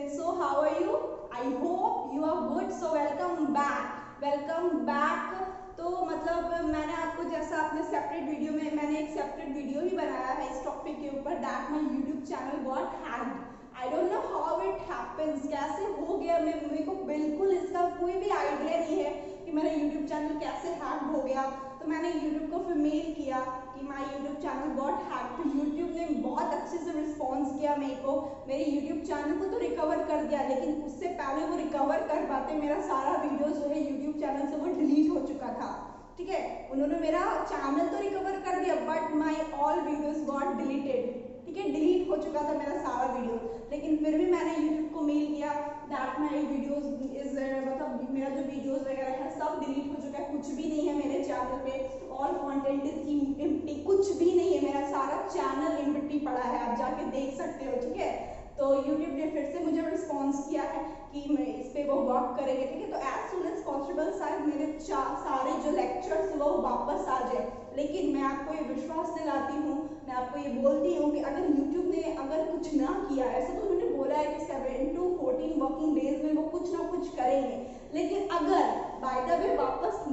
students. So how are you? I hope you are good. So welcome back. Welcome back. तो मतलब मैंने आपको जैसा अपने सेपरेट वीडियो में मैंने एक सेपरेट वीडियो ही बनाया है इस टॉपिक के ऊपर that my YouTube channel got hacked. I don't know how it happens, कैसे हो गया. मेरे को बिल्कुल इसका कोई भी आइडिया नहीं है कि मेरा यूट्यूब चैनल कैसे हैक हो गया. तो मैंने यूट्यूब को फिर मेल किया कि my YouTube channel got hack. तो यूट्यूब ने बहुत अच्छे से रिस्पॉन्स किया मेरे को. मेरे यूट्यूब चैनल को तो रिकवर कर दिया, लेकिन उससे पहले वो रिकवर कर पाते मेरा सारा वीडियो जो है यूट्यूब चैनल से वो डिलीट हो चुका था. ठीक है, उन्होंने मेरा चैनल तो रिकवर कर दिया but my all videos got deleted. ठीक है, डिलीट हो चुका था मेरा सारा वीडियो. लेकिन फिर भी मैंने यूट्यूब को मेल किया दैट माय वीडियोस इज मतलब मेरा जो वीडियोस वगैरह है सब डिलीट हो चुका है. कुछ भी नहीं है मेरे चैनल पे. All content is empty. कुछ भी नहीं है, मेरा सारा चैनल एम्प्टी पड़ा है, आप जाके देख सकते हो. ठीक है, तो यूट्यूब ने फिर से मुझे रिस्पॉन्स किया है कि मैं इस पे वो वर्क करेंगे. ठीक है, तो एज सुन एज पॉसिबल शायद मेरे सारे जो लेक्चर्स वो वापस आ जाए. लेकिन मैं आपको ये विश्वास दिलाती हूँ, मैं आपको ये बोलती हूँ कि अगर यूट्यूब ने अगर कुछ ना किया, ऐसा तो उन्होंने बोला है कि 7 to 14 वर्किंग डेज में वो कुछ ना कुछ करेंगे. लेकिन अगर बाय द वे वापस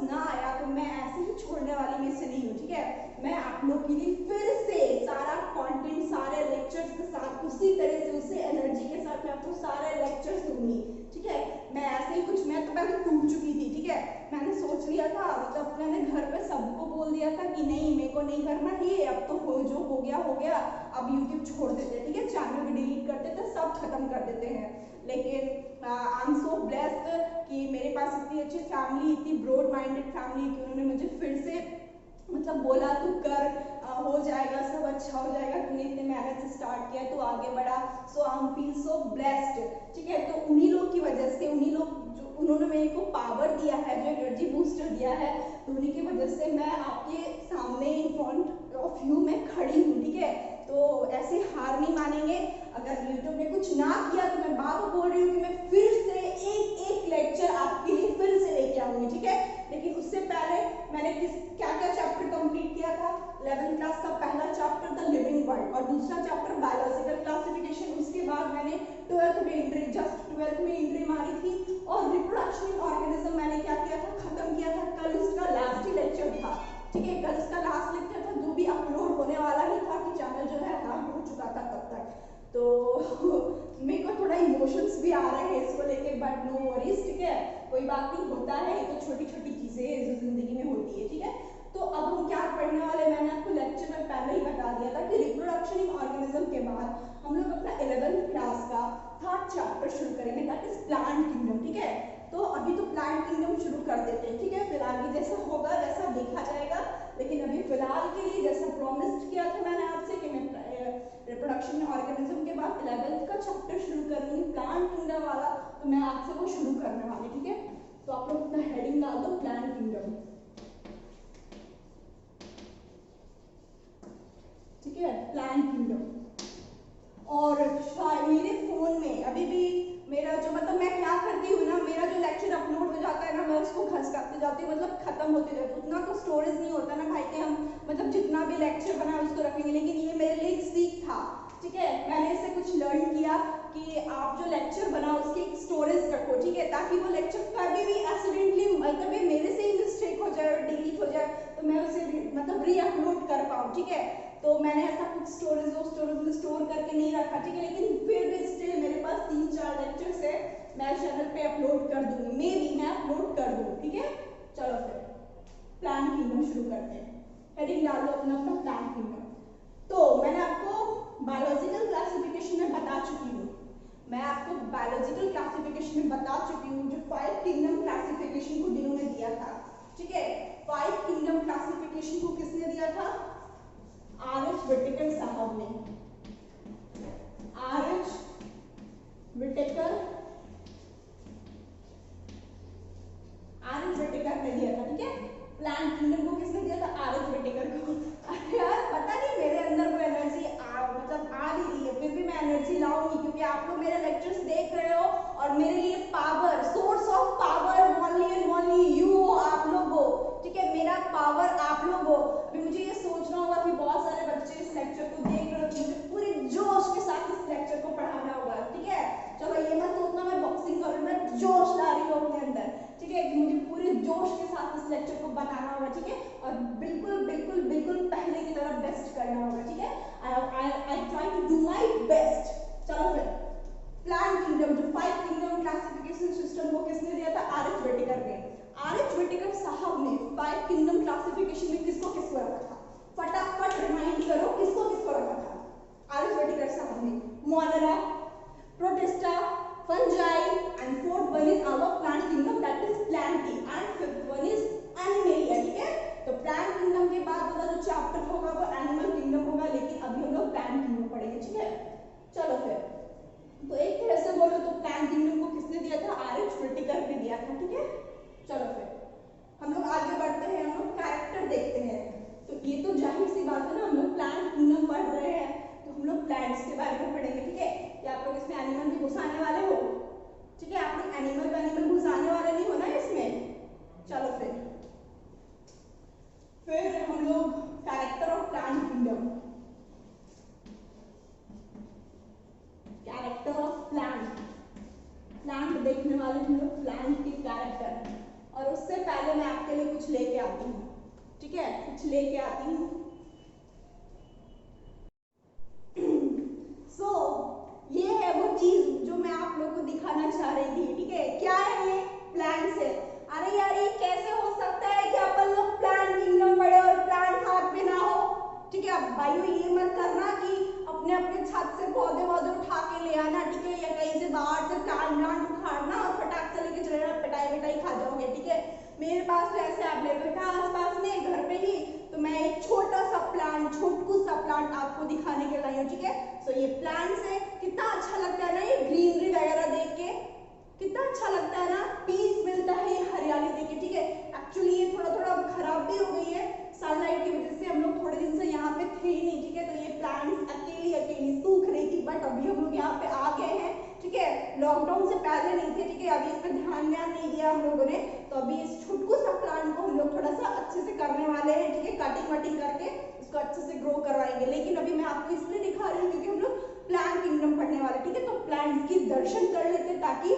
ना आया तो मैं ऐसे ही छोड़ने वाली में से नहीं हूँ. ठीक है, मैं आप लोग के लिए फिर से सारा कंटेंट सारे लेक्चर्स के साथ उसी तरह से उसी एनर्जी के साथ मैं आपको सारे लेक्चर्स दूंगी. ठीक है, मैं ऐसे ही कुछ मैं तो पहले टूट चुकी थी. ठीक है, मैंने सोच लिया था, मतलब मैंने घर पे सबको बोल दिया था कि नहीं मेरे को नहीं करना ये, अब तो जो हो गया, अब यूट्यूब छोड़ देते. ठीक है, चैनल भी डिलीट कर देते, सब खत्म कर देते हैं. लेकिन आई एम सो ब्लेस्ड कि मेरे पास इतनी अच्छी फैमिली, इतनी ब्रॉड माइंडेड फैमिली कि उन्होंने मुझे फिर से मतलब बोला तू कर, हो जाएगा, सब अच्छा हो जाएगा, तूने इतने मेहनत से स्टार्ट किया, तू आगे बढ़ा. So I am feel so blessed. ठीक है, तो उन्हीं लोग की वजह से, उन्हीं लोग जो उन्होंने मेरे को पावर दिया है, जो एनर्जी बूस्टर दिया है, तो उन्हीं की वजह से मैं आपके सामने इन फ्रंट ऑफ यू में खड़ी हूँ. ठीक है, तो ऐसे हार नहीं मानेंगे. अगर यूट्यूब ने कुछ ना किया तो मैं बात बोल रही हूँ कि मैं फिर से एक लेक्चर आपके लिए फिर से लेके आऊंगी. ठीक है, लेकिन उससे पहले मैंने क्या चैप्टर कंप्लीट किया था. 11th क्लास का पहला चैप्टर द लिविंग वर्ल्ड और दूसरा चैप्टर बायोलॉजिकल क्लासिफिकेशन. उसके बाद मैंने 12th में एंट्री मारी थी और रिप्रोडक्शन ऑर्गेनिज्म मैंने क्या किया था, खत्म किया था. कल उसका लास्ट ही लेक्चर था. ठीक है, कल उसका लास्ट लेक्चर था जो भी अपलोड होने वाला ही था कि चैनल जो है हैक हो चुका था तब तक. तो मेरे को थोड़ा इमोशंस भी आ रहे हैं इसको लेके बट नो वरीज. ठीक है, कोई बात नहीं, होता है, ये तो छोटी छोटी चीजें जो जिंदगी में होती है. ठीक है, तो अब हम क्या पढ़ने वाले, मैंने आपको लेक्चर में पहले ही बता दिया था कि रिप्रोडक्शन इन ऑर्गेनिज्म के बाद हम लोग अपना 11th क्लास का 3rd चैप्टर शुरू करेंगे दैट इज प्लांट किंगडम. ठीक है, तो अभी तो प्लांट किंगडम शुरू कर देते हैं. ठीक है, फिर आगे जैसा होगा वैसा देखा जाएगा. लेकिन अभी फिलहाल के लिए जैसा प्रॉमिस किया था मैंने आपसे कि मैं रिप्रोडक्शन ऑर्गेनिज्म के बाद 11th का चैप्टर शुरू करूंगी प्लांट किंगडम वाला, तो मैं आपसे वो शुरू करने वाली. ठीक है, तो आप लोग अपना हेडिंग डाल दो प्लांट किंगडम. ठीक है, प्लांट किंगडम. और मेरे फोन में अभी भी मेरा जो मतलब मैं क्या करती हूँ ना, मेरा जो लेक्चर अपलोड हो जाता है ना, मैं उसको घसकाते जाती हूँ, मतलब खत्म होते जाते. उतना तो स्टोरेज नहीं होता ना भाई कि हम मतलब जितना भी लेक्चर बनाए उसको रखेंगे. लेकिन ये मेरे लिए एक सीख था. ठीक है, मैंने इससे कुछ लर्न किया कि आप जो लेक्चर बनाओ उसकी एक स्टोरेज रखो. ठीक है, ताकि वो लेक्चर कभी भी एक्सीडेंटली मतलब मेरे से ही मिस्टेक हो जाए और डिलीट हो जाए तो मैं उसे मतलब री अपलोड कर पाऊँ. ठीक है, तो मैंने ऐसा कुछ स्टोरेज में स्टोर करके नहीं रखा. ठीक है, लेकिन फिर भी स्टिल मेरे पास 3-4 लेक्चर्स है, मैं चैनल पे अपलोड कर दूंगी, मैं अपलोड कर दूंगी. ठीक है, चलो फिर प्लांट किंगडम शुरू करते हैं. हेडिंग डाल दो अपना प्लांट किंगडम. तो मैंने आपको बायोलॉजिकल क्लासिफिकेशन में बता चुकी हूँ, मैं आपको बायोलॉजिकल क्लासिफिकेशन में बता चुकी हूँ जो 5 किंगडम क्लासिफिकेशन को जिन्होंने दिया था. ठीक है, 5 किंगडम क्लासिफिकेशन को किसने दिया था, आर.एच. विटेकर साहब ने. आर.एच. विटेकर ने दिया था. ठीक है, प्लांट किंगडम को किसने दिया था, आर.एच. विटेकर को. अरे यार चलो तो प्लांट किंगडम को किसने दिया था, RH व्हिटेकर ने दिया था। ठीक है, चलो फिर हम लोग आगे बढ़ते हैं, हम लोग कैरेक्टर देखते हैं। तो ये तो जाहिर सी बात है ना, हम लोग प्लांट किंगडम पढ़ रहे हैं तो हम लोग प्लांट्स के बारे में पढ़ेंगे। ठीक है, क्या आप लोग इसमें एनिमल भी घुसाने वाले हो? ठीक है, आप लोग एनिमल घुसाने वाले नहीं हो ना इसमें। चलो फिर हम लोग character of plant kingdom, character of plant देखने वाले हम लोग प्लांट की कैरेक्टर। और उससे पहले मैं आपके लिए कुछ लेके आती हूँ। ठीक है, कुछ लेके आती हूँ। सो ये है वो चीज जो मैं आप लोगों को दिखाना चाह रही थी। ठीक है, क्या है ये? प्लांट्स है। अरे यार ये कैसे हो सकता है कि अपन लोग प्लांट किंगडम पढ़े और प्लांट हाथ में ना हो? ठीक है, अब भाइयों ये मत करना कि अपने अपने छत से पौधे वौधे उठा के ले आना। ठीक है, या कहीं से बाहर से प्लांट उखाड़ना और फटाक से लेके चले जाना, पिटाई खा जाओगे। ठीक है, मेरे पास तो ऐसे अवेलेबल था आसपास में घर पे ही, तो मैं एक छोटा सा प्लांट, छोटकू सा प्लांट आपको दिखाने के लिए आई हूँ। ठीक है, सो ये प्लांट्स है, कितना अच्छा लगता है ना ये ग्रीनरी वगैरह देख के, कितना अच्छा लगता है ना, पीस मिलता है ये हरियाली देख के। ठीक है, एक्चुअली ये थोड़ा थोड़ा खराब भी हो गई है सनलाइट की वजह से, हम लोग थोड़े दिन से यहाँ पे थे ही नहीं। ठीक है, तो ये प्लांट्स अकेली सूख रही थी, बट अभी हम लोग यहाँ पे आ गए हैं। ठीक है, लॉकडाउन से पहले नहीं थे। ठीक है, अभी इस पर ध्यान नहीं दिया हम लोगों ने, तो अभी इस छोटकू सा प्लांट को हम लोग थोड़ा सा अच्छे से करने वाले हैं। ठीक है, कटिंग वटिंग करके इसको अच्छे से ग्रो करवाएंगे। लेकिन अभी मैं आपको इसलिए दिखा रही हूँ क्योंकि हम लोग प्लांट किंगडम पढ़ने वाले। ठीक है, तो प्लांट्स की दर्शन कर लेते ताकि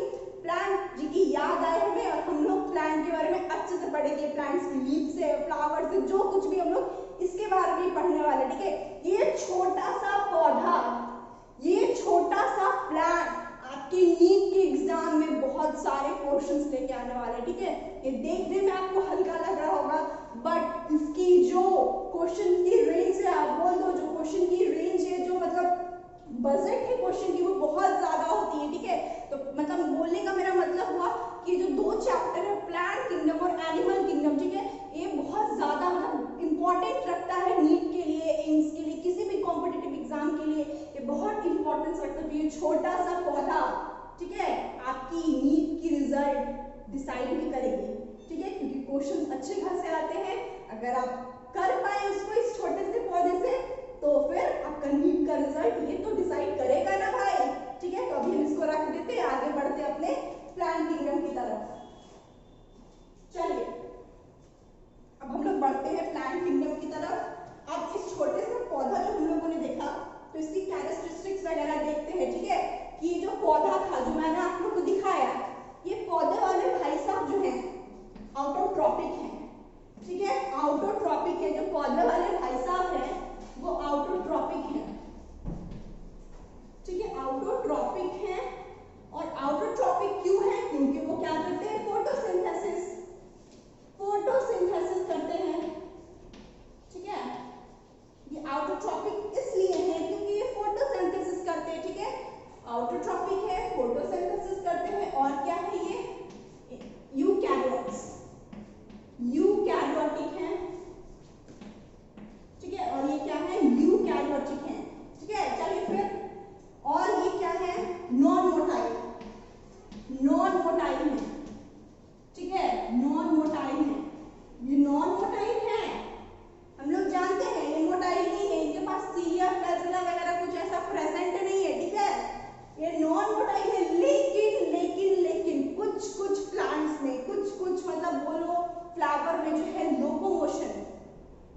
प्लांट जी की याद आए हमें, और हम लोग प्लांट के बारे में अच्छे से पढ़ेंगे। प्लांट्स की लीफ से, फ्लावर से, जो कुछ भी हम लोग इसके बारे में पढ़ने वाले। ठीक है, ये छोटा सा पौधा, ये छोटा सा प्लांट आपके नीट के एग्जाम में बहुत सारे क्वेश्चंस लेके आने वाले। ठीक है, ये देखने में आपको हल्का लग रहा होगा, बट इसकी जो क्वेश्चन की रेंज है, आप बोल दो जो क्वेश्चन की रेंज है, जो मतलब बजट है क्वेश्चन की, वो बहुत ज्यादा होती है। ठीक है, तो मतलब बोलने का मेरा मतलब हुआ कि जो दो चैप्टर है प्लांट किंगडम और एनिमल किंगडम, ठीक है, ये बहुत ज्यादा मतलब इंपॉर्टेंट रखता है नीट के लिए, एम्स के लिए, किसी भी कॉम्पिटिटिव एग्जाम के लिए ये बहुत इंपॉर्टेंस रखता है। ये छोटा सा पौधा, ठीक है, आपकी नीट की रिजल्ट डिसाइड भी करेगी। ठीक है, क्योंकि क्वेश्चन अच्छे खासे आते हैं, अगर आप कर पाए उसको इस छोटे से पौधे से, तो फिर आपका नीट का रिजल्ट ये तो डिसाइड करेगा ना भाई। ठीक है, तो अभी हम इसको रख देते हैं, आगे बढ़ते अपने प्लांट किंगडम की तरफ। चलिए अब हम लोग बढ़ते हैं प्लांट किंगडम की तरफ। अब इस छोटे से पौधा जो हम लोगों ने देखा, तो इसकी कैरेक्टरिस्टिक्स वगैरह देखते हैं। ठीक है, कि ये जो पौधा था जो मैंने आप लोग को दिखाया, ये पौधे वाले भाई साहब जो है आउटोट्रॉपिक है। ठीक है, आउटोट्रॉपिक है, जो पौधे वाले भाई साहब है वो आउटोट्रॉपिक है। ठीक है, आउटोट्रॉपिक है, और आउटोट्रॉपिक क्यों है? क्योंकि वो क्या करते हैं? फोटोसिंथेसिस करते हैं। ठीक है, ये आउटोट्रॉपिक इसलिए है क्योंकि ये फोटोसिंथेसिस करते हैं। ठीक है, आउटोट्रॉपिक है, फोटोसिंथेसिस करते हैं, और क्या है ये? यूकैरियोटिक है। ठीक है, और ये क्या है? यूकैरियोटिक है। ठीक है, चलिए फिर, और ये क्या है? नॉन मोटाइल है। ठीक है, नॉन मोटाइल है। ये नॉन मोटाइल है, हम लोग जानते हैं ये मोटाइल नहीं है, इनके पास सीलिया फ्लैजेला वगैरह कुछ ऐसा प्रेजेंट नहीं है। ठीक है, ये नॉन मोटाइल है, लेकिन कुछ प्लांट्स में, कुछ मतलब बोलो फ्लावर में जो है लोकोमोशन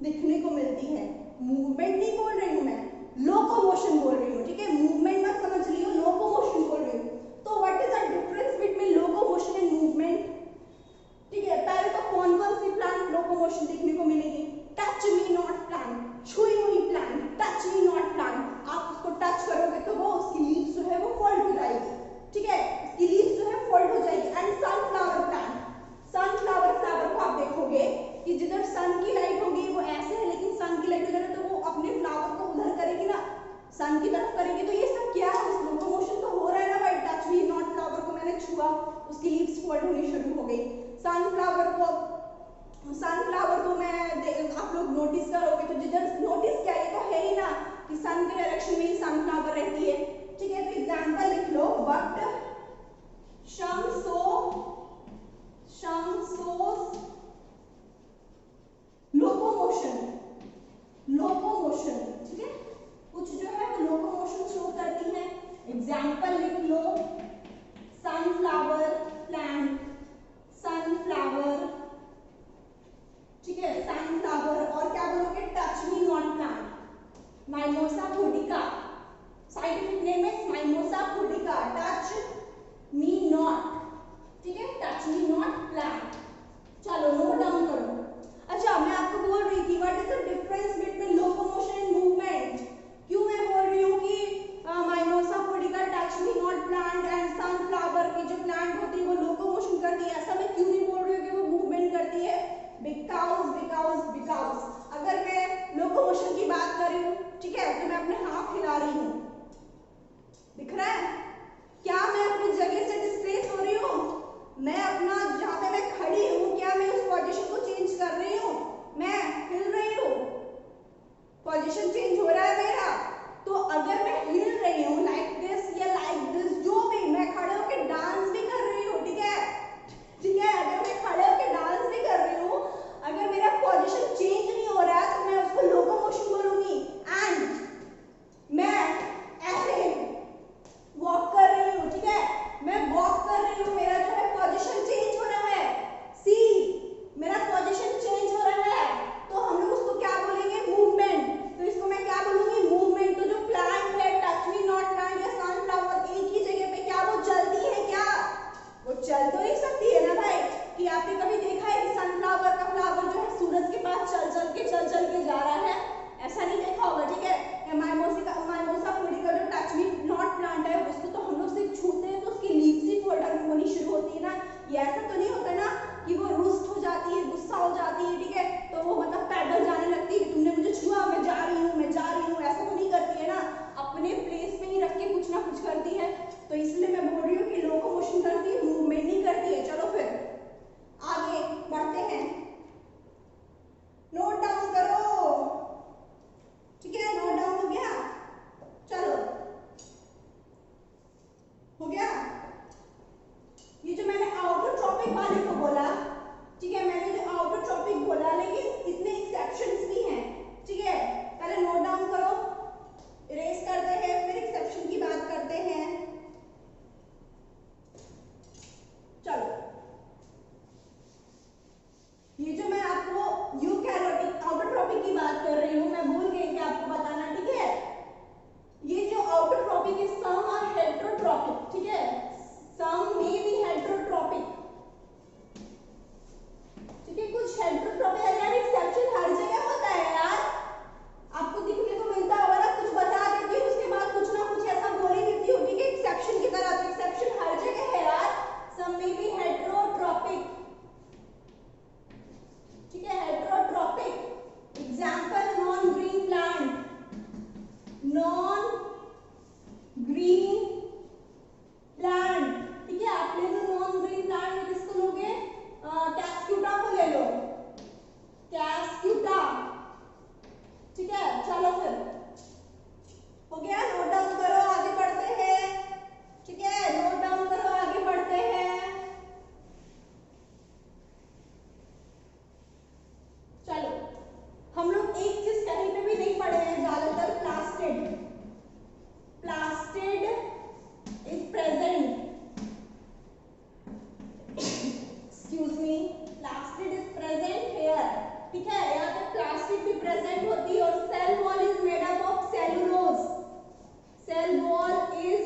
दिखने को मिलती है। मूवमेंट नहीं बोल रही हूं मैं, लोकोमोशन बोल रही हूँ। ठीक है, मूवमेंट मत समझ रही हो, लोकोमोशन बोल रही हूँ। तो what is the difference between locomotion and movement? ठीक है, पहले तो कौन सी प्लांट लोकोमोशन देखने को मिलेगी? टच मी नॉट प्लांट, छुई हुई plant, touch me not plant. आप उसको टच करोगे तो वो उसकी लीव्स जो है वो फोल्ड हो जाएगी। ठीक है, उसकी लीव्स जो है फोल्ड हो जाएगी। And sunflower plant, sunflower flower को आप देखोगे कि जिधर सन की लाइट होगी वो ऐसे है, लेकिन सन की लाइट उधर है तो वो अपने फ्लावर को उधर करेगी ना, सन की तरफ करेगी। तो ये सब क्या है? उस लोकोमोशन तो हो रहा है ना भाई। टच मी नॉट फ्लावर को मैंने छुआ, उसकी लीव्स फोल्ड होनी शुरू हो गई। सनफ्लावर को मैं आप लोग नोटिस करोगे तो जिधर नोटिस क्या, ये तो है ही ना कि सन के डायरेक्शन में ही सनफ्लावर रहती है। ठीक है, तो एग्जांपल लिख लो, बट दिख रहा है? क्या मैं अपनी जगह से डिस्प्लेस हो रही हूँ? मैं अपना जहाँ पे मैं खड़ी हूँ, क्या मैं उस पोजीशन को चेंज कर रही हूँ? मैं हिल रही हूँ, पोजीशन चेंज हो रहा है मेरा। तो अगर मैं हिल रही हूँ लाइक दिस या लाइक दिस, जो भी, मैं खड़े होकर डांस भी कर रही हूँ, ठीक है, ठीक है, अगर मैं खड़े होकर डांस भी कर रही हूँ, अगर मेरा पोजीशन चेंज नहीं हो रहा है तो मैं उसको लोकोमोशन बोलूंगी। एंड मैं ऐसे वॉक कर रही हूँ, ठीक है, मैं वॉक कर रही हूँ, मेरा जो है पोजीशन चेंज हो रहा है। सी, मेरा पोजीशन चेंज हो रहा है, तो हम लोग उसको क्या बोलेंगे? मूवमेंट। तो इसको मैं क्या बोलूंगी? मूवमेंट। तो जो प्लांट है, टच मी नॉट प्लांट या सनफ्लावर, एक ही जगह पे क्या वो चलती है क्या? वो चल तो नहीं सकती है ना भाई। कि आपने कभी देखा है कि सनफ्लावर का फ्लावर जो है सूरज के पास चल चल के जा रहा है? ऐसा नहीं देखा होगा, ठीक है। माइमोसा पुडिका जो टच मी नॉट प्लांट है, उसको तो हम लोग सिर्फ छूते हैं तो उसकी लीव्स ही होनी शुरू होती है ना। ये ऐसा तो नहीं होता ना कि वो रुष्ट हो जाती है, गुस्सा हो जाती है, ठीक है, तो वो मतलब पैदल जाने लगती है कि तुमने मुझे छुआ, मैं जा रही हूँ, मैं जा रही हूँ, ऐसा तो नहीं करती है ना। अपने प्लेस पे ही रख के कुछ ना कुछ करती है। तो इसलिए मैं बोल रही हूँ कि लोकोमोशन करती है, मूवमेंट नहीं करती है। चलो फिर आगे बढ़ते हैं, नोट डाउन करो, ठीक है, नोट डाउन हो गया? चलो, हो गया? ये जो मैंने आउटर ट्रॉपिक वाले को बोला, ठीक है, मैंने जो आउटर ट्रॉपिक बोला, लेकिन इसमें एक्सेप्शंस भी हैं, ठीक है। पहले नोट डाउन करो, इरेज करते हैं, फिर एक्सेप्शन की बात करते हैं। चलो, ये जो मैं आपको यूकैरियोटिक आउटर ट्रॉपिक की बात कर रही हूँ, मैं भूल गई कि आपको बताना, ठीक है। ये जो आउटर ट्रॉपिक है, सम आर हेटेरोट्रॉपिक, ठीक है, सम मे बी हेटेरोट्रॉपिक, ठीक है, कुछ हेटेरोट्रॉपिक है। यार एक्सेप्शन हर जगह होता है यार, आपको दिखने को मिलता होगा ना, कुछ बता देती हूँ उसके बाद कुछ ना कुछ ऐसा बोल ही देती हूँ, ठीक है, एक्सेप्शन की तरह। तो एक्सेप्शन हर जगह है यार, सम मे बी हेटेरोट्रॉपिक, ठीक है, heterotrophic. Example, non green plant, non green plant, ठीक है, आप ले लो नॉन ग्रीन प्लांट में किसको लोगे? कैस्क्यूटा को ले लो, कैस्क्यूटा, ठीक है। चलो फिर हो गया, नोट डाउन करो, आगे बढ़ते हैं, ठीक है, नोट डाउन करो, आगे बढ़ते हैं। चलो, हम लोग एक चीज कहीं पे भी नहीं पढ़े हैं ज्यादातर, plastid. Plastid is present, excuse me, plastid is present here, ठीक है, यहाँ पे प्लास्टिक भी प्रेजेंट होती है। और cell wall is made up of cellulose, cell wall is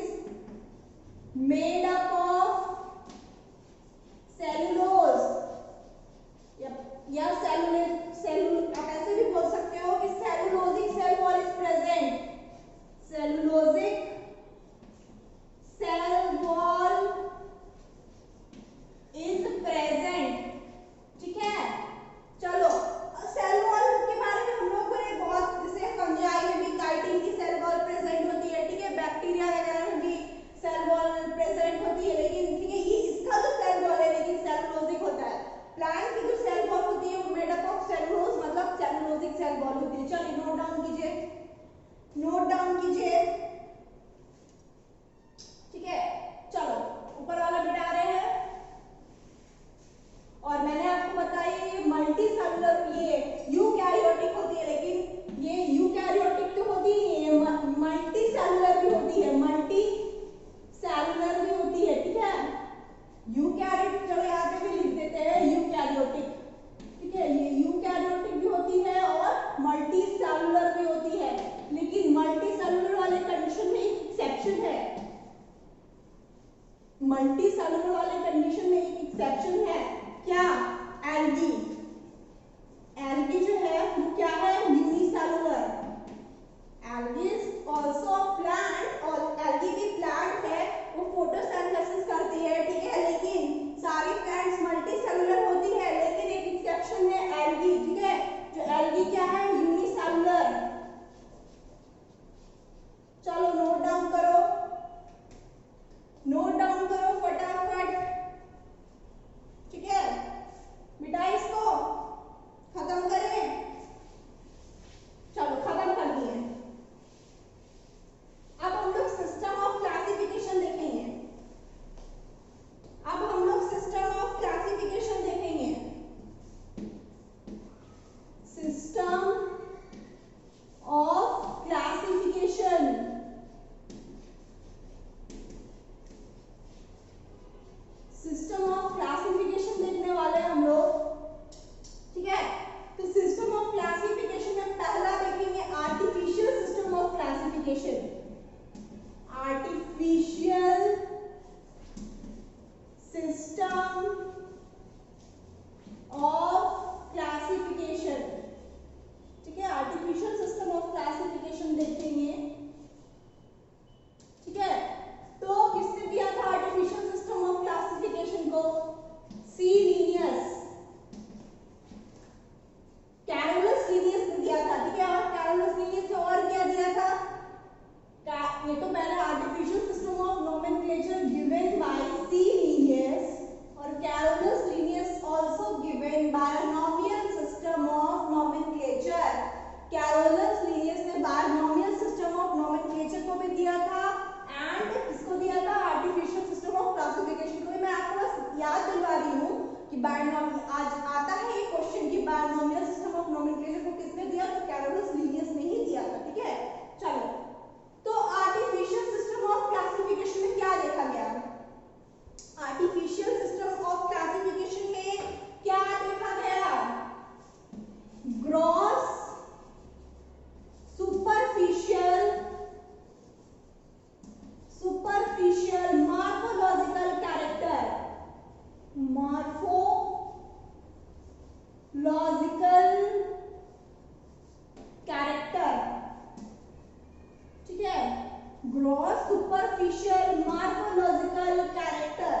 made up of cellulose, या आप ऐसे भी बोल सकते हो कि cellulosic cell wall is present, cellulosic cell wall is present, ठीक है। चलो, सेल वॉल के बारे में हम लोग को बहुत, जैसे फंजाई में भी काइटिन की सेल वॉल प्रेजेंट होती है, ठीक है, बैक्टीरिया वगैरह में भी सेल वॉल प्रेजेंट होती है, लेकिन ठीक है, ये इसका जो सेल वॉल है लेकिन सेलुलोजिक होता है। प्लांट की जो सेल वॉल होती है वो मेड अप ऑफ सेलुलोज, मतलब सेलुलोजिक सेल वॉल होती है। चलिए नोट डाउन कीजिए, नोट डाउन कीजिए, ठीक है। चलो, ऊपर वाला मिटा रहे हैं। और मैंने आपको बताया ये मल्टी सेलुलर, ये यूकैरियोटिक होती है, लेकिन ये यूकैरियोटिक तो होती नहीं है, मल्टी सेलुलर भी होती है, मल्टी सेलुलर भी होती है, ठीक है। यूकैरियोटिक, चलो यहाँ पे भी लिख देते हैं यूकैरियोटिक, ठीक है, ये यूकैरियोटिक भी होती है और मल्टी सेलुलर भी होती है। लेकिन multi cellular gross superficial morphological character,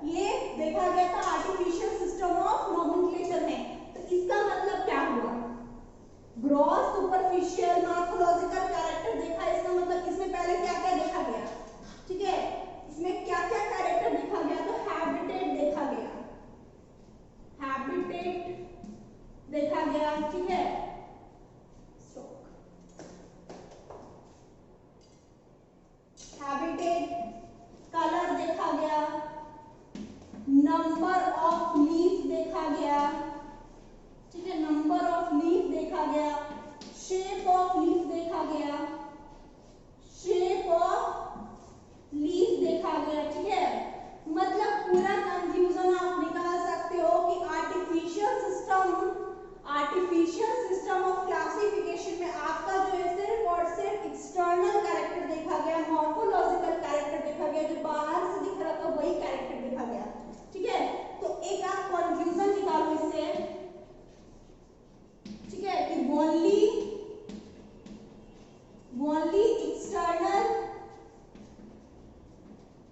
ये देखा गया था आर्टिफिशियल सिस्टम ऑफ नोमेनक्लेचर में। तो इसका मतलब क्या हुआ? ग्रॉस सुपरफिशियल मॉर्फोलॉजिकल कैरेक्टर देखा, इसका मतलब इसमें पहले क्या क्या देखा गया? ठीक है, इसमें क्या क्या कैरेक्टर देखा गया? तो हैबिटेट देखा गया, हैबिटेट देखा गया, ठीक है, हैबिटेट, कलर देखा गया, नंबर ऑफ लीफ देखा गया, ठीक है, नंबर ऑफ लीफ देखा गया, शेप ऑफ लीफ देखा गया, शेप ऑफ लीफ देखा गया, ठीक है। मतलब पूरा कंफ्यूजन आप निकाल सकते हो कि आर्टिफिशियल सिस्टम ऑफ क्लासिफिकेशन में आपका जो है सिर्फ और सिर्फ एक्सटर्नल कैरेक्टर देखा गया, मॉर्फोलॉजिकल कैरेक्टर देखा गया, जो बाहर से दिख रहा था वही कैरेक्टर देखा गया, ठीक है। तो एक आप कंफ्यूजन निकालो इससे, ठीक है, कि only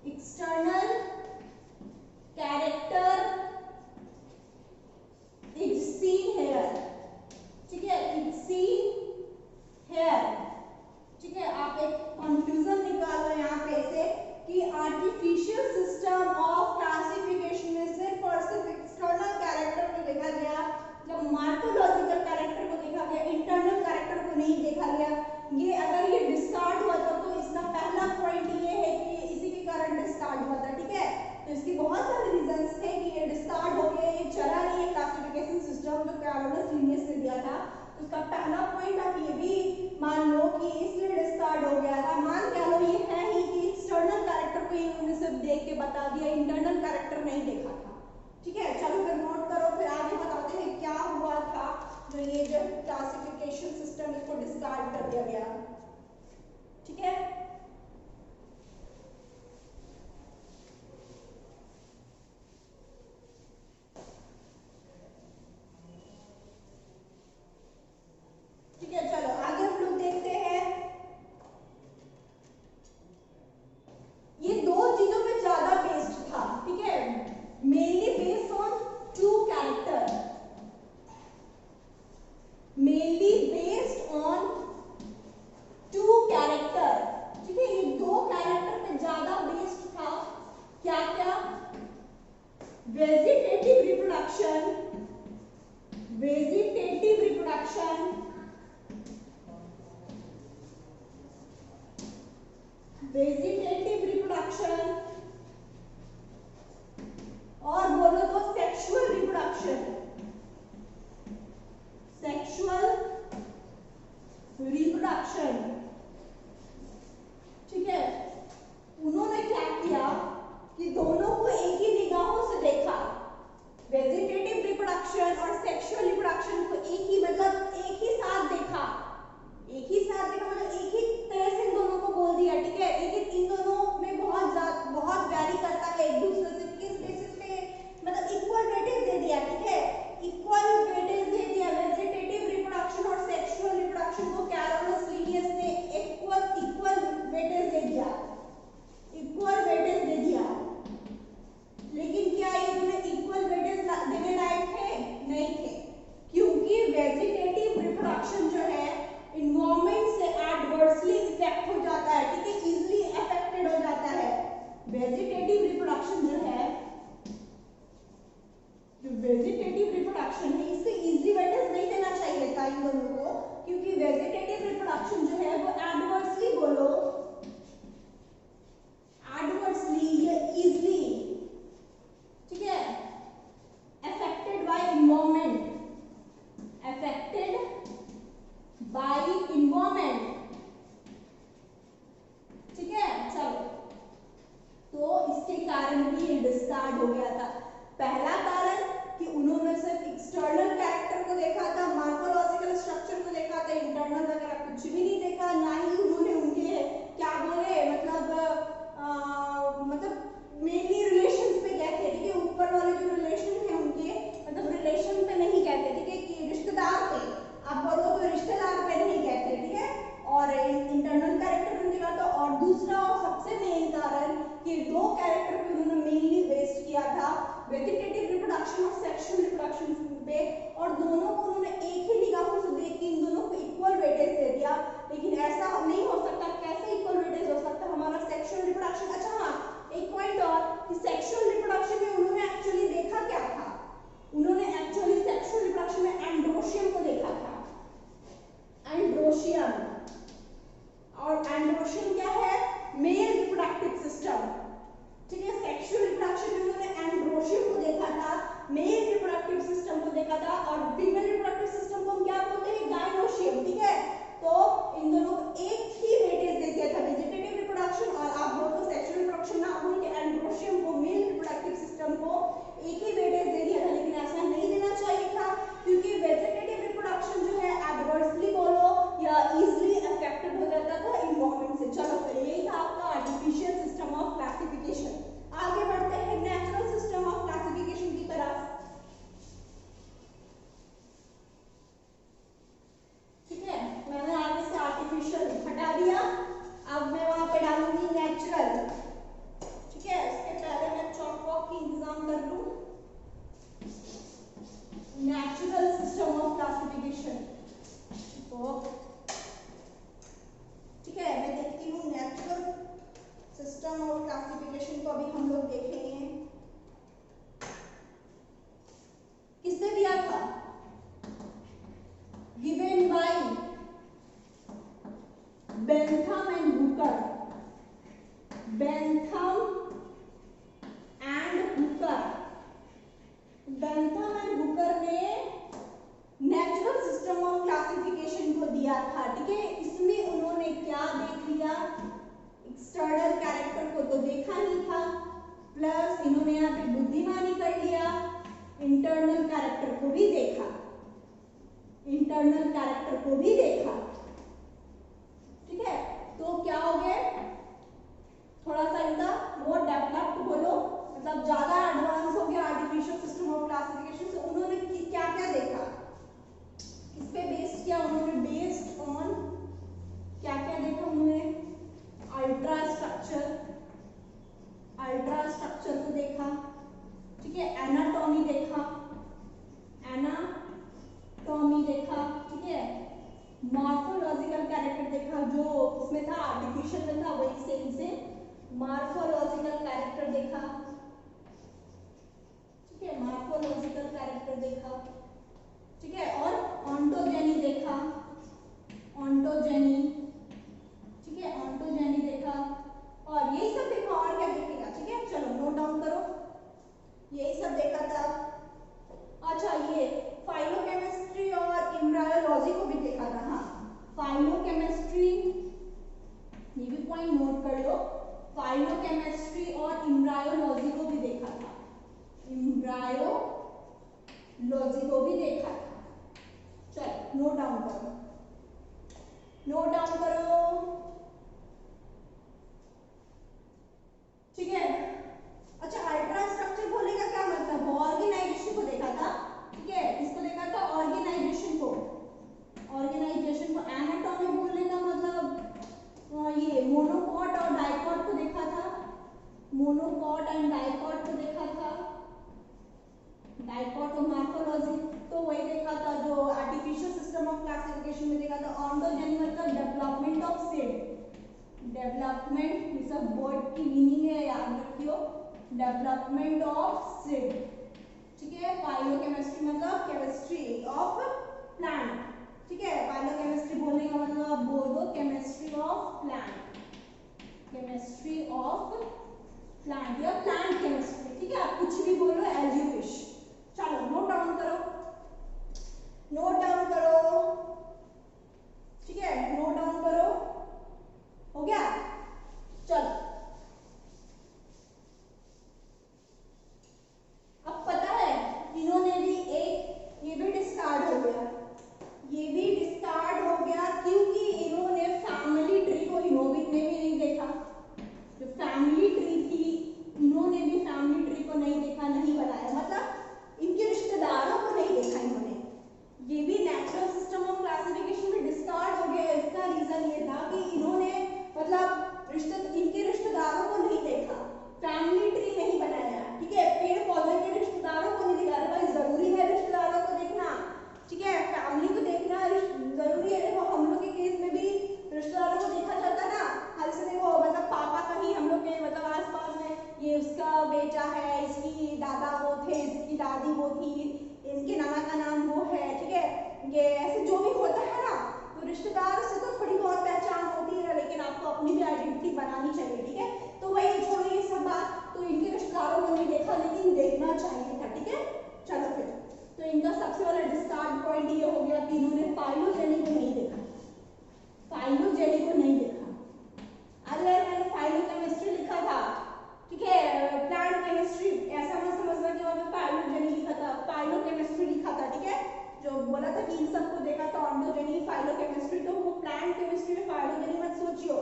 external character is seen here, ठीक है, इज सीन हेयर, ठीक है। आप एक कंफ्यूजन निकालो यहाँ पे से कि आर्टिफिशियल सिस्टम ऑफ क्लासिफिकेशन में सिर्फ और सिर्फ एक्सटर्नल कैरेक्टर को देखा गया, जब मॉर्फोलॉजिकल कैरेक्टर को देखा गया, इंटरनल कैरेक्टर को नहीं देखा गया। ये अगर ये डिस्कार्ड हुआ था तो इसका पहला पॉइंट ये है कि इसी के कारण डिस्कार्ड हुआ था, ठीक है। तो इसके बहुत सारे रीजंस थे कि ये डिस्कार्ड हो गया, ये चला नहीं है क्लासिफिकेशन सिस्टम जो कैरोलस लिनियस ने दिया था। तो उसका पहला पॉइंट आप ये भी मान लो कि इसलिए डिस्कार्ड हो गया था। मान क्या लो ये है ही कि एक्सटर्नल कैरेक्टर को इन्होंने सिर्फ देख के बता दिया, इंटरनल कैरेक्टर नहीं देखा था, ठीक है। चलो फिर नोट करो, फिर आगे बताते हैं क्या हुआ था जो ये जो क्लासिफिकेशन सिस्टम इसको डिस्कार्ड कर दिया गया, ठीक है। ठीक है, चलो आगे हम लोग देखते हैं। ये दो चीजों पे ज्यादा बेस्ड था, ठीक है, mainly based on two character, mainly based on two character, ठीक है। ये दो कैरेक्टर पे ज्यादा बेस्ड था। क्या क्या? Vegetative reproduction, vegetative reproduction, vegetative reproduction, और बोलो तो सेक्सुअल रिप्रोडक्शन, सेक्सुअल रिप्रोडक्शन, ठीक है। उन्होंने क्या किया कि दोनों को एक ही निगाहों से देखा, वेजिटेटिव रिप्रोडक्शन और सेक्सुअल रिप्रोडक्शन को एक ही मतलब एक ही साथ देखा, एक ही साथ देखा मतलब एक ही तरह से इन दोनों को बोल दिया, ठीक है। लेकिन इन दोनों में बहुत वैरी करता है एक दूसरे से, किस बेसिस पे? मतलब इक्वल वेटेज दे दिया, ठीक है, इक्वल वेटेज दे दिया। वेजिटेटिव रिप्रोडक्शन और सेक्सुअल रिप्रोडक्शन को कैरोलस लिनियस ने इक्वल वेटेज दे दिया, इक्वल वेटेज दे दिया। लेकिन क्या ये दोनों इक्वल वेटेज देने लायक थे? नहीं थे, क्योंकि वेजिटेटिव रिप्रोडक्शन जो है इन्वायरमेंट से एडवर्सली इफेक्ट हो जाता है, ठीक है, इजीली अफेक्टेड हो जाता है। वेजिटेटिव रिप्रोडक्शन जो है, जो वेजिटेटिव रिप्रोडक्शन है, इससे इजीली वेटेज नहीं देना चाहिए था इन दोनों को, क्योंकि वेजिटेटिव रिप्रोडक्शन जो है वो एडवर्सली बोलो, एडवर्सली या इजीली, ठीक है, affected by environment, affected by environment, ठीक है। चलो, तो इसके कारण भी ये डिस्कार्ड हो गया था। पहला कारण कि उन्होंने सिर्फ एक्सटर्नल मेन कारण कि दो कैरेक्टर पे उन्होंने मेनली बेस्ड किया था, वेजिटेटिव रिप्रोडक्शन और सेक्सुअल रिप्रोडक्शन पे, और दोनों को उन्होंने एक ही निगाहों से देख के इन दोनों को इक्वल वेटेज दे दिया। लेकिन ऐसा नहीं हो सकता। कैसे इक्वल वेटेज हो सकता? हमारा सेक्सुअल रिप्रोडक्शन। अच्छा हाँ, एक पॉइंट और कि सेक्सुअल रिप्रोडक्शन में उन्होंने एक्चुअली देखा क्या था? उन्होंने एक्चुअली सेक्सुअल रिप्रोडक्शन में एंड्रोशियम को देखा था। एंड्रोशियम, और एंड्रोशियम क्या है? Male reproductive system. ठीक है, सेक्सुअल रिप्रोडक्शन में उन्होंने एंड्रोशियम को देखा था, मेल रिप्रोडक्टिव सिस्टम को देखा था, और फीमेल रिप्रोडक्टिव सिस्टम को हम क्या बोलते हैं? गायनोशियम। ठीक है, तो इन दोनों को एक ही वेटेज दे दिया था, वेजिटेटिव रिप्रोडक्शन और आप बोल दो सेक्सुअल रिप्रोडक्शन ना बोल के एंड्रोशियम को, मेल रिप्रोडक्टिव सिस्टम को एक ही वेटेज दे दिया था। लेकिन ऐसा नहीं देना चाहिए था, क्योंकि वेजिटेटिव रिप्रोडक्शन जो है एडवर्सली बोलो या इजीली अफेक्टेड हो जाता था इन्वायरमेंट से। चलो फिर यही था आपका आर्टिफिशियल सिस्टम ऑफ क्लासिफिकेशन। आगे बढ़ते हैं नेचुरल सिस्टम ऑफ क्लासिफिकेशन की तरफ। ठीक है, मैंने आगे से आर्टिफिशियल हटा दिया, अब मैं वहां पे डालूंगी नेचुरल। ठीक है, उसके पहले मैं चॉक वॉक की इंतजाम कर लूं। नेचुरल सिस्टम ऑफ क्लासिफिकेशन, ठीक है, मैं देखती हूँ नेचुरल सिस्टम ऑफ क्लासिफिकेशन को अभी हम लोग देखेंगे। किसने दिया था? Given by Bentham and Hooker. Bentham and Hooker, Bentham and Hooker ने नेचुरल सिस्टम ऑफ क्लासिफिकेशन को दिया था। ठीक है, इसमें उन्होंने क्या देख लिया? एक्सटर्नल कैरेक्टर को तो देखा नहीं था, प्लस इन्होंने यहाँ पे बुद्धिमानी कर लिया, इंटरनल कैरेक्टर को भी देखा, इंटरनल कैरेक्टर को भी देखा। ठीक है, तो क्या हो गया? थोड़ा सा इनका मोर डेवलप्ड बोलो, मतलब ज्यादा एडवांस हो गया आर्टिफिशियल सिस्टम ऑफ क्लासिफिकेशन से। उन्होंने क्या क्या देखा, किस पे बेस्ड किया? उन्होंने बेस्ड ऑन क्या क्या देखा? उन्होंने अल्ट्रा स्ट्रक्चर, अल्ट्रा स्ट्रक्चर को देखा। ठीक है, एनाटॉमी देखा, एनाटॉमी देखा। ठीक है, मॉर्फोलॉजिकल कैरेक्टर देखा, जो उसमें था आर्टिफिशियल में था वही सेम से मॉर्फोलॉजिकल कैरेक्टर देखा। ठीक है, मॉर्फोलॉजिकल कैरेक्टर देखा। ठीक है, और ऑन्टोजेनी देखा, ऑन्टोजेनी। ठीक है, ऑन्टोजेनी देखा, और यही सब देखा। और क्या देखेगा? ठीक है, चलो नोट डाउन करो, यही सब देखा था। अच्छा, ये फाइलोकेमिस्ट्री और एम्ब्रायोलॉजी को भी देखा था। हाँ, फाइलोकेमिस्ट्री, ये भी पॉइंट नोट कर लो, फाइलोकेमिस्ट्री और एम्ब्रायोलॉजी को भी देखा था, एम्ब्रायोलॉजी को भी देखा था। चलो नोट डाउन करो, नोट डाउन करो। ठीक है, अच्छा, अल्ट्रा स्ट्रक्चर बोलने का क्या मतलब? ऑर्गेनाइजेशन को देखा था। ठीक है, इसको देखा था ऑर्गेनाइजेशन को, ऑर्गेनाइजेशन को। एनाटॉमी बोलने का मतलब ये मोनोकॉट और डाइकॉट को देखा था, मोनोकॉट एंड डाइकॉट को देखा था, डाइकॉट और मॉर्फोलॉजी तो वही देखा था जो आर्टिफिशियल सिस्टम ऑफ क्लासिफिकेशन में देखा था। ऑन्टोजेनी मतलब डेवलपमेंट ऑफ सीड, डेवलपमेंट, ये सब वर्ड की मीनिंग है, याद रखियो, डेवलपमेंट ऑफ सीड। ठीक है, फाइलोकेमिस्ट्री मतलब केमिस्ट्री ऑफ प्लांट। ठीक है, फाइलोकेमिस्ट्री बोलने का मतलब आप बोल दो chemistry of plant, chemistry of plant या प्लांट केमिस्ट्री। ठीक है, आप कुछ भी बोलो एज यू विश। चलो नोट डाउन करो, नोट डाउन करो। ठीक है, नोट डाउन करो, हो गया? चलो, अब पता है इन्होंने भी एक, ये भी डिस्कार्ड हो गया, ये भी डिस्कार्ड हो गया क्योंकि इन्होंने फैमिली ट्री को इनोविट ने भी नहीं देखा। जो फैमिली ट्री थी, इन्होंने भी फैमिली ट्री को नहीं देखा, नहीं बनाया, मतलब इनके रिश्तेदारों को नहीं देखा इन्होंने। ये भी वो थी, इनके नाना का नाम वो है, ठीक है, ये ऐसे जो भी होता है ना, तो रिश्तेदार से तो थोड़ी बहुत पहचान होती है, लेकिन आपको अपनी भी आइडेंटिटी बनानी चाहिए, ठीक है। तो वही छोड़ो ये सब बात, तो इनके रिश्तेदारों को नहीं देखा, लेकिन देखना चाहिए था, ठीक है। चलो फिर, तो इनका सबसे वाला डिस्कार्ड पॉइंट ये हो गया कि इन्होंने फाइलोजेनी को नहीं देखा, फाइलोजेनी को नहीं देखा। अरे मैंने फाइलोकेमिस्ट्री लिखा था, ठीक है, प्लांट केमिस्ट्री ऐसा मत समझना कि वहां पे फाइलोजेनी लिखा था, फाइलोकेमिस्ट्री लिखा था, ठीक है। जो बोला था कि इन सबको देखा था, ऑन्टोजेनी, फाइलोकेमिस्ट्री, तो वो प्लांट केमिस्ट्री में फाइलोजेनी मत सोचियो,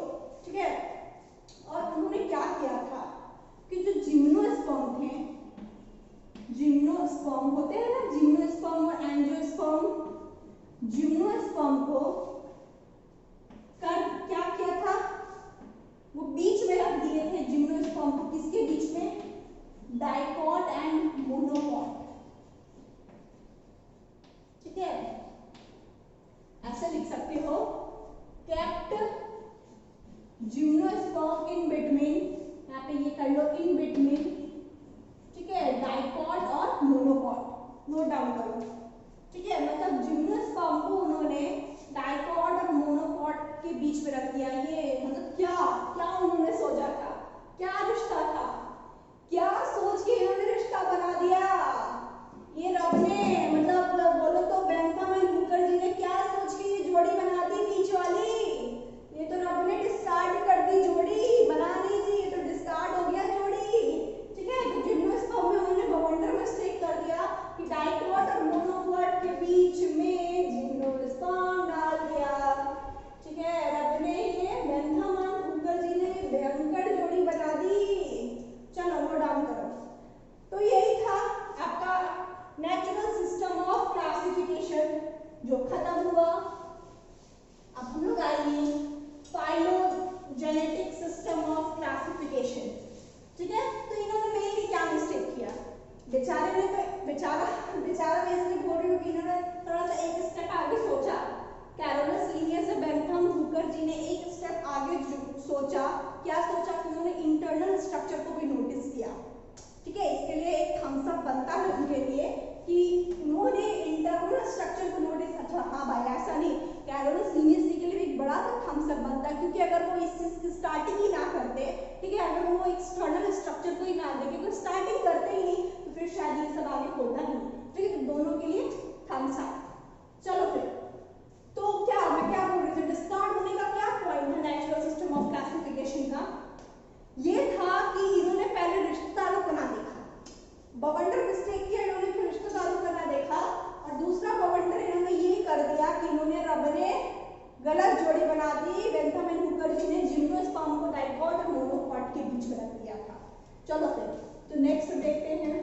ठीक है। और उन्होंने क्या किया था कि जो जिम्नोस्पर्म थे, जिम्नोस्पर्म होते हैं ना, जिम्नोस्पर्म और एंजियोस्पर्म, जिम्नोस्पर्म को क्या किया था, वो बीच में रख दिए थे जिम्नोस्पर्म को, किसके बीच में, डाइकॉट एंड मोनोकॉट, ठीक है। ऐसे लिख सकते हो, केप्ट जिम्नोस्पर्म इन बिटवीन, यहाँ पे ये कर लो, इन बिटवीन, ठीक है, डाइकॉट और मोनोकॉट, नोट डाउन करो, ठीक है। मतलब जिम्नोस्पर्म को उन्होंने डाइकॉट और मोनोकॉट के बीच में रख दिया। ये मतलब क्या क्या उन्होंने सोचा था, क्या रिश्ता था, क्या सोच के इन्होंने रिश्ता बना दिया ये रब ने, मतलब बोलो तो बेंथम एंड हुकर जी ने क्या सोच के ये जोड़ी बना दी बीच वाली, ये तो रब ने डिस्कार्ड कर दी जोड़ी, बना नहीं दी, ये तो डिस्कार्ड हो गया जोड़ी, ठीक है। तो जिम्नोस्पर्म में उन्होंने बवंडर मिस्टेक कर दिया कि डाइकॉट और मोनोकॉट के बीच में जिम्नोस्पर्म डाल दिया, ठीक है। रब ने ये बेंथम एंड हुकर जी ने भयंकर जोड़ी बना दी। चलो वो डाउन करो। तो यही था आपका नेचुरल सिस्टम ऑफ क्लासिफिकेशन जो खत्म हुआ। अब हम लोग आएंगे फाइलोजेनेटिक सिस्टम ऑफ क्लासिफिकेशन, ठीक है। तो इन्होंने मेनली क्या मिस्टेक किया, बेचारे ने तो बेचारा मैं इसलिए बोल रही हूँ कि इन्होंने थोड़ा सा एक स्टेप आगे सोचा, कैरोलस लिनियस और बेंथम हुकर जी ने एक स्टेप आगे सोचा। क्या सोचा कि उन्होंने इंटरनल स्ट्रक्चर को भी नोटिस किया, ठीक है। इसके लिए एक थम्स अप बनता है उनके लिए कि उन्होंने इंटरनल स्ट्रक्चर को नोटिस, अच्छा हाँ भाई ऐसा नहीं, कैरोलस लिनियस के लिए एक बड़ा सा थम्स अप बनता, क्योंकि अगर वो इस चीज की स्टार्टिंग ही ना करते, ठीक है, अगर वो एक्सटर्नल स्ट्रक्चर को ही ना देखे, तो स्टार्टिंग करते ही नहीं, तो फिर शायद ये सब आगे होता ही, ठीक है। तो दोनों के लिए थम्स अप। चलो फिर, तो क्या मैं क्या बोल रही थी, डिस्कार्ड होने का क्या पॉइंट है नेचुरल सिस्टम ऑफ क्लासिफिकेशन का, ये था कि इन्होंने पहले रिश्तेदारों को ना देखा, बवंडर मिस्टेक किया इन्होंने कि रिश्तेदारों को ना देखा, और दूसरा बवंडर इन्होंने ये कर दिया कि इन्होंने रब ने गलत जोड़ी बना दी, बेंथम एंड हुकर जी ने जिम्नोस्पर्म को डाइकॉट और मोनोकॉट के बीच में रख दिया था। चलो फिर, तो नेक्स्ट देखते हैं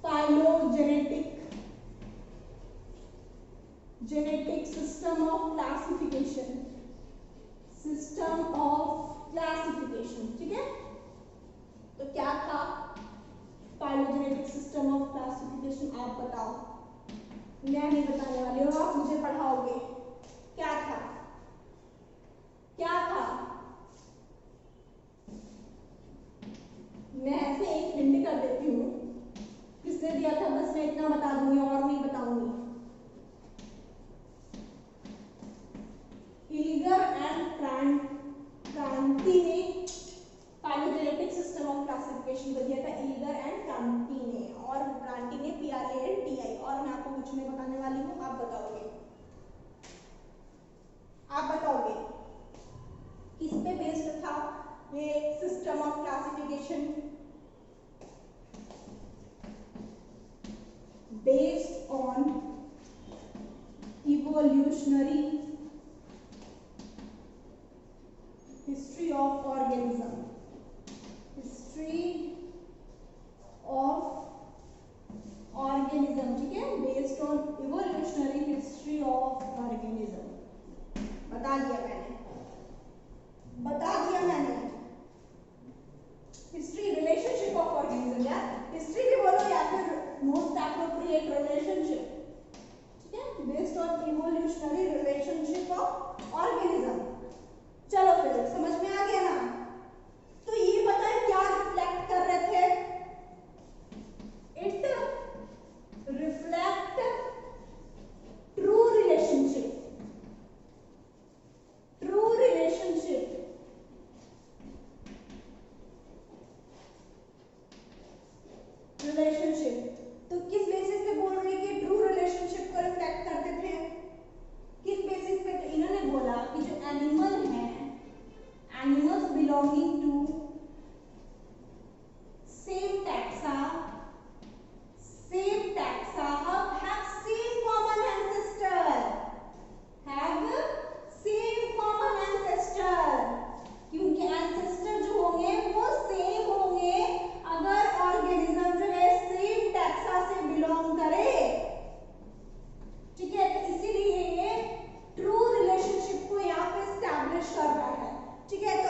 phylogenetic system of classification, system of classification, ठीक है। तो क्या था फाइलोजेनेटिक सिस्टम ऑफ क्लासिफिकेशन, आप बताओ, मैं नहीं बताने वाली हूँ, आप मुझे पढ़ाओगे। क्या था, क्या था, मैं ऐसे एक हिंट कर देती हूँ, किसने दिया था, बस मैं इतना बता दूंगी और नहीं बताऊंगी। इल्गर एंड क्रांति ने फाइलोजेनेटिक सिस्टम ऑफ क्लासिफिकेशन को दिया था, इल्गर एंड क्रांति ने, और क्रांति ने PRANTI, और मैं आपको कुछ नहीं बताने वाली हूँ, आप बताओगे, आप बताओगे किस पे बेस्ड था ये system of classification, based on evolutionary history of organism, history of organism, ठीक है, based on evolutionary history of organism. बता दिया मैंने, हिस्ट्री रिलेशनशिप ऑफ ऑर्गेनिज्म, या हिस्ट्री भी बोलो या फिर मोस्ट एप्रोप्रिएट रिलेशनशिप, ठीक है, based on evolutionary relationship of organism. चलो फिर समझ में आ गया ना, ठीक है।